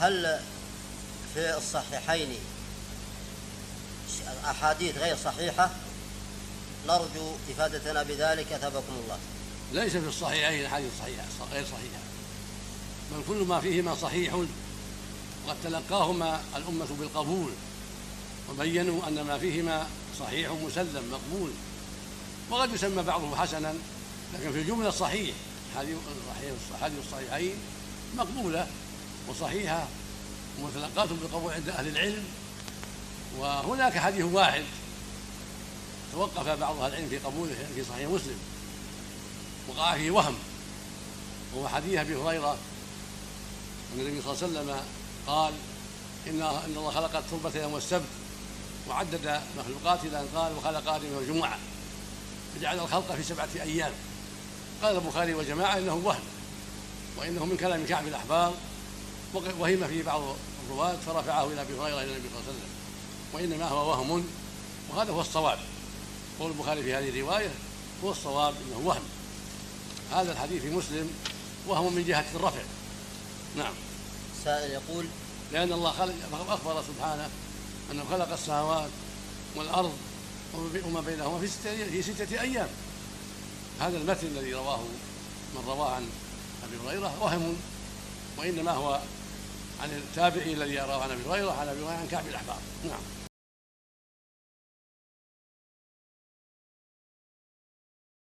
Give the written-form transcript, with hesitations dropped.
هل في الصحيحين أحاديث غير صحيحة؟ نرجو إفادتنا بذلك أثابكم الله. ليس في الصحيحين أحاديث صحيحة غير صحيحة، بل كل ما فيهما صحيح، وقد تلقاهما الأمة بالقبول وبينوا أن ما فيهما صحيح مسلم مقبول، وقد يسمى بعضه حسنا، لكن في الجملة صحيح. حديث الصحيحين مقبولة وصحيحة ومتلقاة بالقبول عند أهل العلم. وهناك حديث واحد توقف بعض أهل العلم في قبوله في صحيح مسلم وقع فيه وهم، وهو حديث أبي هريرة أن النبي صلى الله عليه وسلم قال إن الله خلق التربة يوم السبت وعدد مخلوقات إلى أن قال وخلق آدم يوم الجمعة فجعل الخلق في 7 أيام. قال البخاري وجماعة إنه وهم، وإنه من كلام كعب الأحبار، وهم فيه بعض الرواة فرفعه إلى أبي هريرة إلى النبي صلى الله عليه وسلم، وإنما هو وهم، وهذا هو الصواب. قول البخاري في هذه الرواية هو الصواب إنه وهم. هذا الحديث في مسلم وهم من جهة الرفع. نعم. سائل يقول: لأن الله أخبر سبحانه أنه خلق السماوات والأرض وما بينهما في 6 أيام. هذا المتن الذي رواه من رواه عن أبي هريرة وهم، وإنما هو عن التابعي الذي رواه عن أبي هريرة عن كعب الأحبار. نعم.